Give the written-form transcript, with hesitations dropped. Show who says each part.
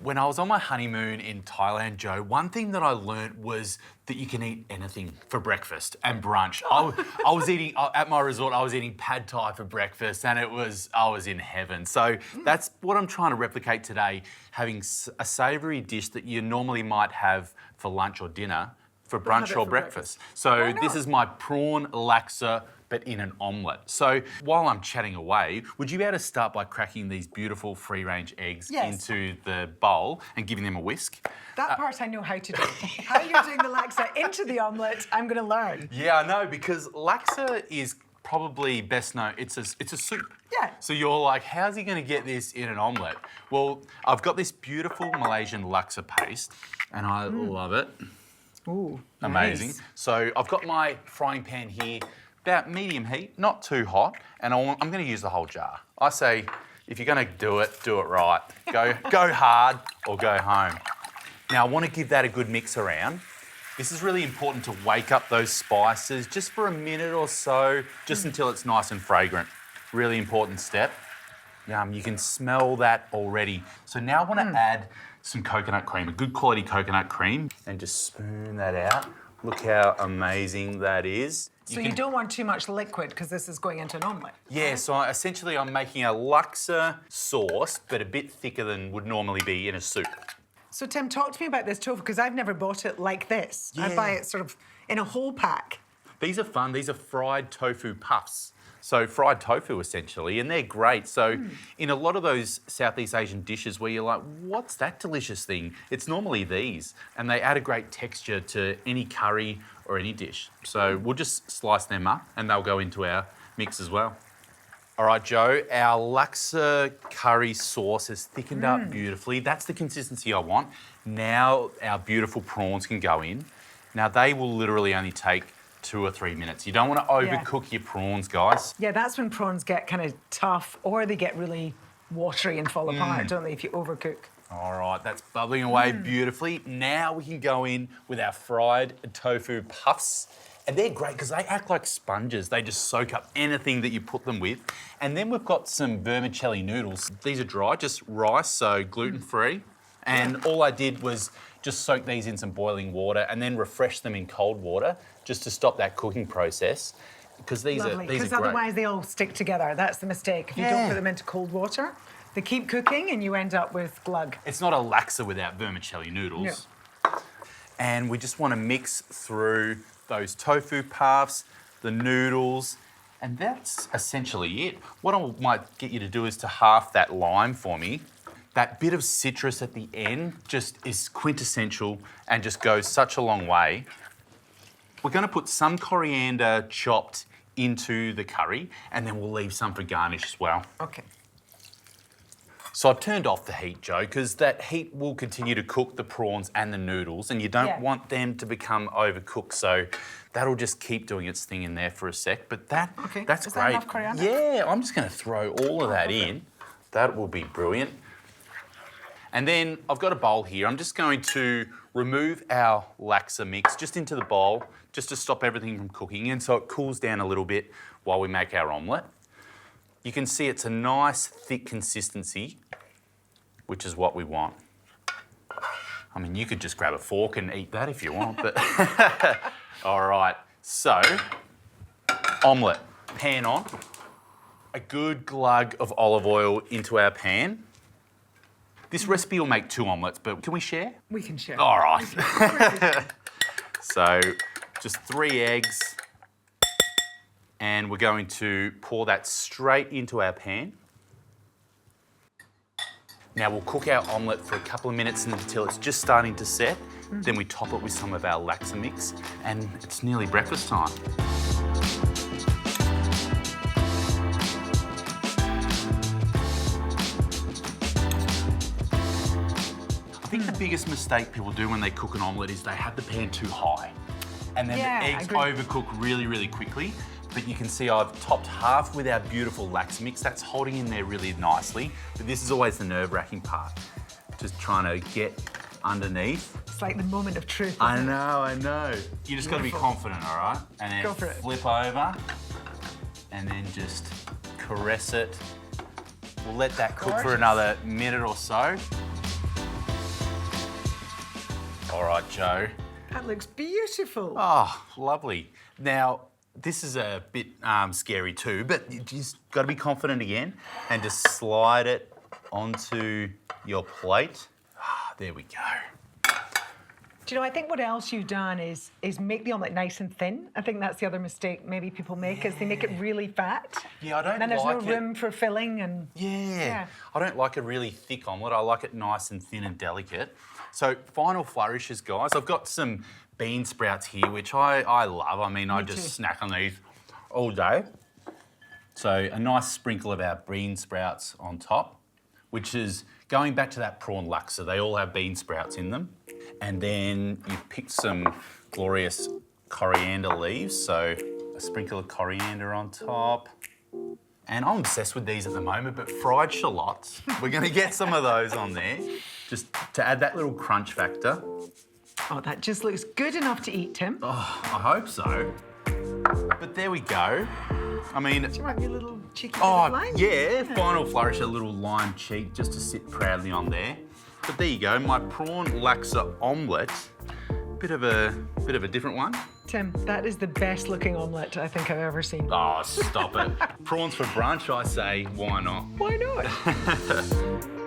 Speaker 1: When I was on my honeymoon in Thailand, Joe, one thing that I learnt was that you can eat anything for breakfast and brunch. I was eating, at my resort, I was eating pad thai for breakfast and I was in heaven. So that's what I'm trying to replicate today, having a savoury dish that you normally might have for lunch or dinner, for brunch or breakfast. So this is my prawn laksa, but in an omelette. So while I'm chatting away, would you be able to start by cracking these beautiful free-range eggs into the bowl and giving them a whisk?
Speaker 2: That part I know how to do. How you're doing the laksa into the omelette, I'm going to learn.
Speaker 1: Yeah, I know, because laksa is probably best known, it's a soup.
Speaker 2: Yeah.
Speaker 1: So you're like, how's he going to get this in an omelette? Well, I've got this beautiful Malaysian laksa paste, and I love it.
Speaker 2: Ooh,
Speaker 1: amazing.
Speaker 2: Nice.
Speaker 1: So I've got my frying pan here, about medium heat, not too hot, and I'm going to use the whole jar. I say, if you're going to do it right. Go hard or go home. Now, I want to give that a good mix around. This is really important to wake up those spices just for a minute or so, just until it's nice and fragrant. Really important step. You can smell that already. So now I want to add some coconut cream, a good quality coconut cream, and just spoon that out. Look how amazing that is.
Speaker 2: So you don't want too much liquid because this is going into an omelette.
Speaker 1: Yeah, so essentially I'm making a laksa sauce, but a bit thicker than would normally be in a soup.
Speaker 2: So Tim, talk to me about this tofu because I've never bought it like this.
Speaker 1: Yeah.
Speaker 2: I buy it sort of in a whole pack.
Speaker 1: These are fun. These are fried tofu puffs. So fried tofu essentially, and they're great. So in a lot of those Southeast Asian dishes where you're like, what's that delicious thing? It's normally these, and they add a great texture to any curry or any dish. So we'll just slice them up and they'll go into our mix as well. All right, Joe, our laksa curry sauce has thickened up beautifully. That's the consistency I want. Now our beautiful prawns can go in. Now they will literally only take 2 or 3 minutes. You don't want to overcook your prawns, guys.
Speaker 2: Yeah, that's when prawns get kind of tough or they get really watery and fall apart, don't they, if you overcook.
Speaker 1: All right, that's bubbling away beautifully. Now we can go in with our fried tofu puffs. And they're great because they act like sponges. They just soak up anything that you put them with. And then we've got some vermicelli noodles. These are dry, just rice, so gluten-free. And all I did was just soak these in some boiling water and then refresh them in cold water just to stop that cooking process. Because these are great.
Speaker 2: Because otherwise they all stick together. That's the mistake. If you don't put them into cold water, they keep cooking and you end up with glug.
Speaker 1: It's not a laksa without vermicelli noodles. No. And we just want to mix through those tofu puffs, the noodles, and that's essentially it. What I might get you to do is to half that lime for me. That bit of citrus at the end just is quintessential and just goes such a long way. We're going to put some coriander chopped into the curry and then we'll leave some for garnish as well.
Speaker 2: Okay.
Speaker 1: So I've turned off the heat, Joe, because that heat will continue to cook the prawns and the noodles and you don't want them to become overcooked. So that'll just keep doing its thing in there for a sec. But that's
Speaker 2: is
Speaker 1: great.
Speaker 2: That enough coriander?
Speaker 1: Yeah, I'm just going to throw all of that in. That will be brilliant. And then I've got a bowl here. I'm just going to remove our laksa mix just into the bowl, just to stop everything from cooking and so it cools down a little bit while we make our omelette. You can see it's a nice thick consistency, which is what we want. I mean, you could just grab a fork and eat that if you want, but all right. So, omelette, pan on, a good glug of olive oil into our pan. This recipe will make 2 omelettes, but can we share?
Speaker 2: We can share.
Speaker 1: All right. So, just 3 eggs. And we're going to pour that straight into our pan. Now we'll cook our omelette for a couple of minutes until it's just starting to set. Then we top it with some of our laksa mix and it's nearly breakfast time. I think the biggest mistake people do when they cook an omelette is they have the pan too high. And then the eggs overcook really, really quickly. But you can see I've topped half with our beautiful laksa mix. That's holding in there really nicely. But this is always the nerve-wracking part. Just trying to get underneath.
Speaker 2: It's like the moment of truth.
Speaker 1: I know. You just got to be confident, all right? And then flip over and then just caress it. We'll let that cook for another minute or so. All right, Joe.
Speaker 2: That looks beautiful.
Speaker 1: Oh, lovely. Now, this is a bit scary too, but you just got to be confident again and just slide it onto your plate. Ah, there we go.
Speaker 2: Do you know, I think what else you've done is make the omelette nice and thin. I think that's the other mistake maybe people make is they make it really fat.
Speaker 1: Yeah, I don't
Speaker 2: and then there's
Speaker 1: like
Speaker 2: no room for filling and...
Speaker 1: Yeah. I don't like a really thick omelette. I like it nice and thin and delicate. So final flourishes, guys. I've got some bean sprouts here, which I love. I mean, I just snack on these all day. So a nice sprinkle of our bean sprouts on top, which is going back to that prawn laksa. They all have bean sprouts in them. And then you've picked some glorious coriander leaves. So a sprinkle of coriander on top. And I'm obsessed with these at the moment, but fried shallots, we're going to get some of those on there, just to add that little crunch factor.
Speaker 2: Oh, that just looks good enough to eat, Tim.
Speaker 1: Oh, I hope so. But there we go. I mean...
Speaker 2: Do you want your little cheeky
Speaker 1: Oh,
Speaker 2: lime?
Speaker 1: yeah, final flourish, a little lime cheek just to sit proudly on there. But there you go, my prawn laksa omelette. Bit of a different one.
Speaker 2: Tim, that is the best looking omelette I think I've ever seen.
Speaker 1: Oh, stop it. Prawns for brunch, I say, why not?
Speaker 2: Why not?